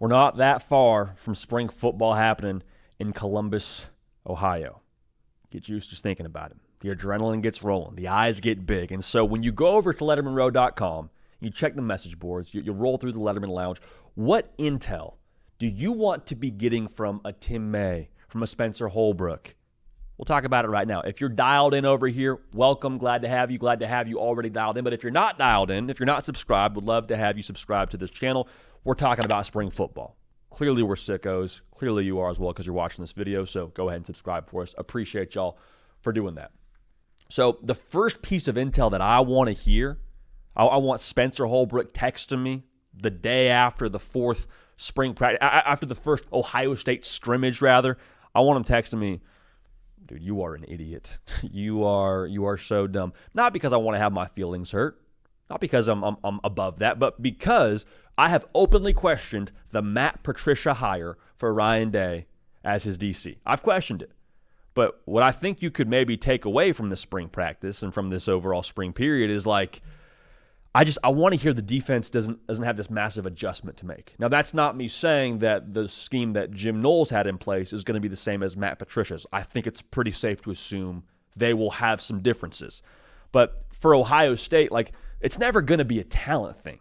We're not that far from spring football happening in Columbus, Ohio. Get used just thinking about it. The adrenaline gets rolling. The eyes get big. And so when you go over to LettermanRow.com, you check the message boards, you roll through the Letterman Lounge, what intel do you want to be getting from a Tim May, from a Spencer Holbrook? We'll talk about it right now. If you're dialed in over here, welcome. Glad to have you already dialed in. But if you're not dialed in, if you're not subscribed, would love to have you subscribe to this channel. We're talking about spring football. Clearly we're sickos. Clearly you are as well because you're watching this video. So go ahead and subscribe for us. Appreciate y'all for doing that. So the first piece of intel that I want to hear, I want Spencer Holbrook texting me the day after the fourth spring practice, after the first Ohio State scrimmage rather. I want him texting me, dude, you are an idiot. You are so dumb. Not because I want to have my feelings hurt. Not because I'm above that, but because I have openly questioned the Matt Patricia hire for Ryan Day as his DC. I've questioned it. But what I think you could maybe take away from this spring practice and from this overall spring period is like, I want to hear the defense doesn't have this massive adjustment to make. Now, that's not me saying that the scheme that Jim Knowles had in place is going to be the same as Matt Patricia's. I think it's pretty safe to assume they will have some differences. But for Ohio State, like, it's never going to be a talent thing.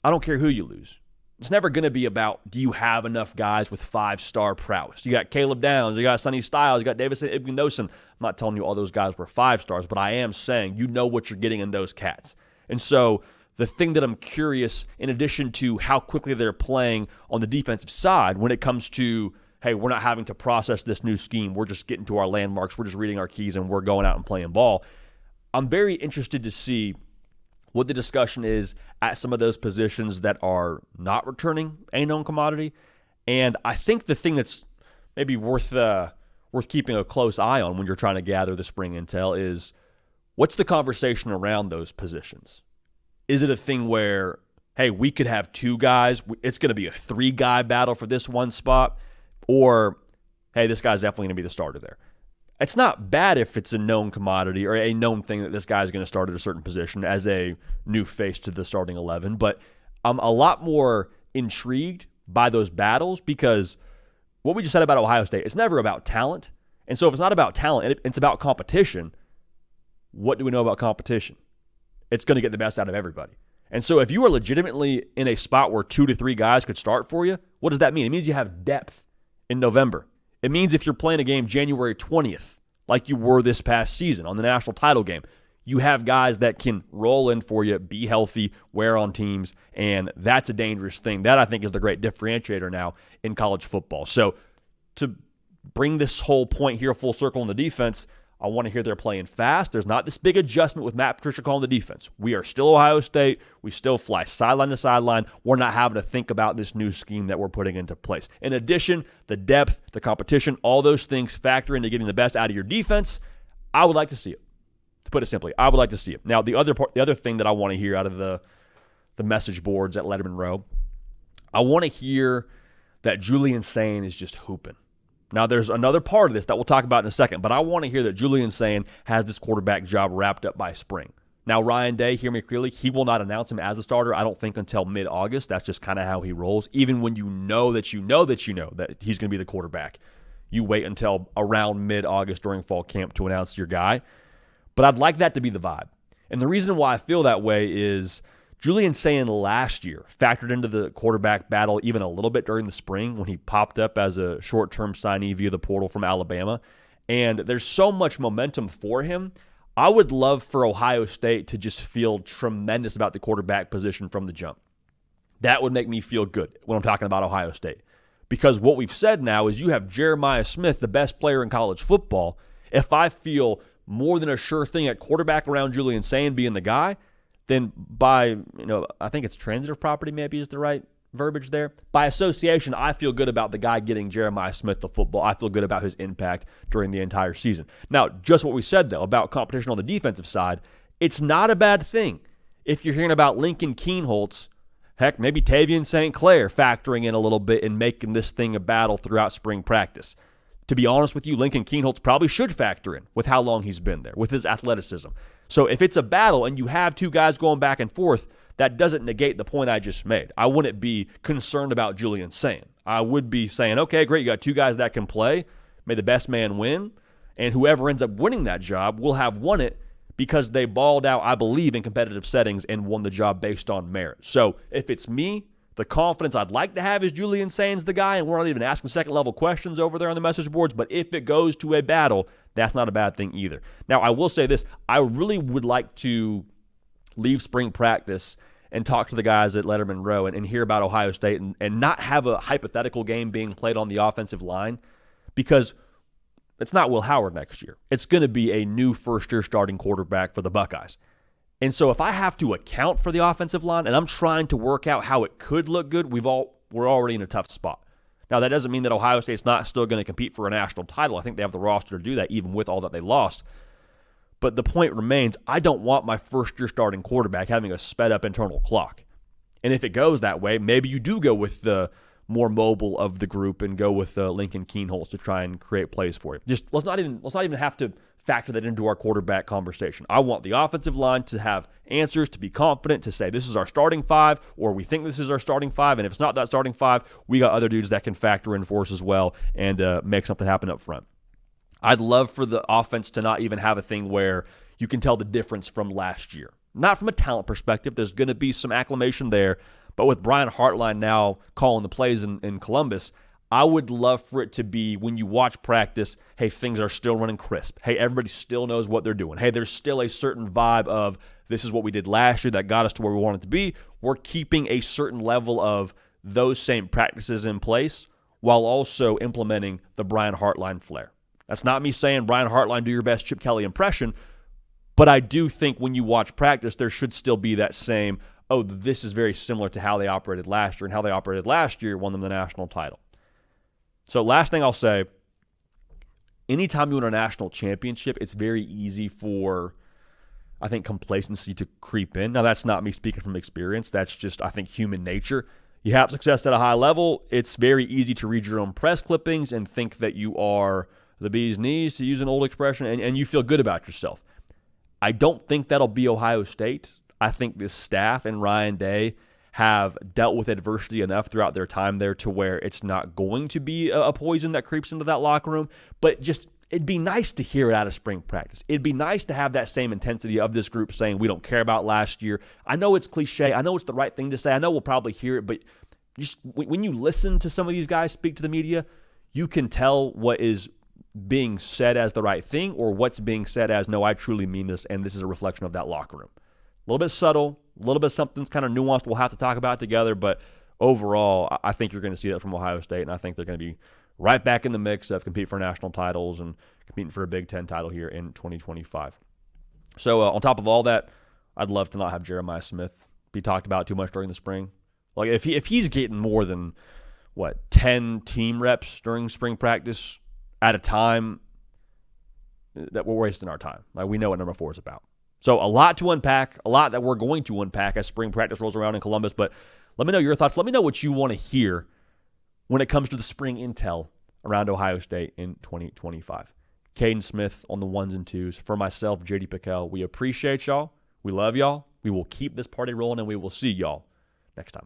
I don't care who you lose. It's never going to be about, do you have enough guys with five-star prowess? You got Caleb Downs, you got Sonny Styles, you got Davison Ignosin. I'm not telling you all those guys were 5 stars, but I am saying you know what you're getting in those cats. And so the thing that I'm curious, in addition to how quickly they're playing on the defensive side, when it comes to, hey, we're not having to process this new scheme, we're just getting to our landmarks, we're just reading our keys, and we're going out and playing ball. I'm very interested to see what the discussion is at some of those positions that are not returning a known commodity. And I think the thing that's maybe worth keeping a close eye on when you're trying to gather the spring intel is, what's the conversation around those positions? Is it a thing where, hey, we could have 2 guys, it's going to be a 3-guy battle for this one spot, or, hey, this guy's definitely going to be the starter there? It's not bad if it's a known commodity or a known thing that this guy's going to start at a certain position as a new face to the starting 11, but I'm a lot more intrigued by those battles because what we just said about Ohio State, it's never about talent. And so if it's not about talent, it's about competition. What do we know about competition? It's going to get the best out of everybody. And so if you are legitimately in a spot where 2 to 3 guys could start for you, what does that mean? It means you have depth in November. It means if you're playing a game January 20th, like you were this past season on the national title game, you have guys that can roll in for you, be healthy, wear on teams, and that's a dangerous thing. That, I think, is the great differentiator now in college football. So to bring this whole point here full circle on the defense, I want to hear they're playing fast. There's not this big adjustment with Matt Patricia calling the defense. We are still Ohio State. We still fly sideline to sideline. We're not having to think about this new scheme that we're putting into place. In addition, the depth, the competition, all those things factor into getting the best out of your defense. I would like to see it. To put it simply, I would like to see it. Now, the other thing that I want to hear out of the message boards at Letterman Row, I want to hear that Julian Sayin is just hooping. Now, there's another part of this that we'll talk about in a second, but I want to hear that Julian Sayin has this quarterback job wrapped up by spring. Now, Ryan Day, hear me clearly, he will not announce him as a starter, I don't think, until mid-August. That's just kind of how he rolls. Even when you know that he's going to be the quarterback, you wait until around mid-August during fall camp to announce your guy. But I'd like that to be the vibe. And the reason why I feel that way is Julian Sayin last year factored into the quarterback battle even a little bit during the spring when he popped up as a short-term signee via the portal from Alabama. And there's so much momentum for him. I would love for Ohio State to just feel tremendous about the quarterback position from the jump. That would make me feel good when I'm talking about Ohio State. Because what we've said now is you have Jeremiah Smith, the best player in college football. If I feel more than a sure thing at quarterback around Julian Sayin being the guy, then by, I think it's transitive property maybe is the right verbiage there. By association, I feel good about the guy getting Jeremiah Smith the football. I feel good about his impact during the entire season. Now, just what we said, though, about competition on the defensive side, it's not a bad thing. If you're hearing about Lincoln Kienholz, heck, maybe Tavian St. Clair factoring in a little bit and making this thing a battle throughout spring practice. To be honest with you, Lincoln Kienholz probably should factor in with how long he's been there, with his athleticism. So if it's a battle and you have 2 guys going back and forth, that doesn't negate the point I just made. I wouldn't be concerned about Julian Sayin. I would be saying, okay, great, you got two guys that can play. May the best man win. And whoever ends up winning that job will have won it because they balled out, I believe, in competitive settings and won the job based on merit. So if it's me, the confidence I'd like to have is Julian Sayin's the guy, and we're not even asking second-level questions over there on the message boards. But if it goes to a battle, that's not a bad thing either. Now, I will say this. I really would like to leave spring practice and talk to the guys at Letterman Row and hear about Ohio State and not have a hypothetical game being played on the offensive line, because it's not Will Howard next year. It's going to be a new first-year starting quarterback for the Buckeyes. And so if I have to account for the offensive line and I'm trying to work out how it could look good, we're already in a tough spot. Now, that doesn't mean that Ohio State's not still going to compete for a national title. I think they have the roster to do that even with all that they lost. But the point remains, I don't want my first-year starting quarterback having a sped-up internal clock. And if it goes that way, maybe you do go with the more mobile of the group and go with Lincoln Keenholz to try and create plays for you. Just let's not even have to factor that into our quarterback conversation. I want the offensive line to have answers, to be confident, to say this is our starting five, or we think this is our starting five, and if it's not that starting five, we got other dudes that can factor in for us as well and make something happen up front. I'd love for the offense to not even have a thing where you can tell the difference from last year. Not from a talent perspective. There's going to be some acclimation there. But with Brian Hartline now calling the plays in Columbus, I would love for it to be when you watch practice, hey, things are still running crisp. Hey, everybody still knows what they're doing. Hey, there's still a certain vibe of this is what we did last year that got us to where we wanted to be. We're keeping a certain level of those same practices in place while also implementing the Brian Hartline flair. That's not me saying, Brian Hartline, do your best Chip Kelly impression, but I do think when you watch practice, there should still be that same, oh, this is very similar to how they operated last year, and how they operated last year won them the national title. So last thing I'll say, anytime you win a national championship, it's very easy for, I think, complacency to creep in. Now, that's not me speaking from experience. That's just, I think, human nature. You have success at a high level, it's very easy to read your own press clippings and think that you are the bee's knees, to use an old expression, and you feel good about yourself. I don't think that'll be Ohio State. I think this staff and Ryan Day have dealt with adversity enough throughout their time there to where it's not going to be a poison that creeps into that locker room. But just, it'd be nice to hear it out of spring practice. It'd be nice to have that same intensity of this group saying we don't care about last year. I know it's cliche. I know it's the right thing to say. I know we'll probably hear it. But just when you listen to some of these guys speak to the media, you can tell what is being said as the right thing or what's being said as, no, I truly mean this, and this is a reflection of that locker room. A little bit subtle, a little bit something's kind of nuanced we'll have to talk about together, but overall, I think you're going to see that from Ohio State, and I think they're going to be right back in the mix of competing for national titles and competing for a Big Ten title here in 2025. So on top of all that, I'd love to not have Jeremiah Smith be talked about too much during the spring. Like if he's getting more than, 10 team reps during spring practice at a time, that we're wasting our time. Like we know what number 4 is about. So a lot to unpack, a lot that we're going to unpack as spring practice rolls around in Columbus. But let me know your thoughts. Let me know what you want to hear when it comes to the spring intel around Ohio State in 2025. Caden Smith on the 1s and 2s. For myself, JD PicKell, we appreciate y'all. We love y'all. We will keep this party rolling, and we will see y'all next time.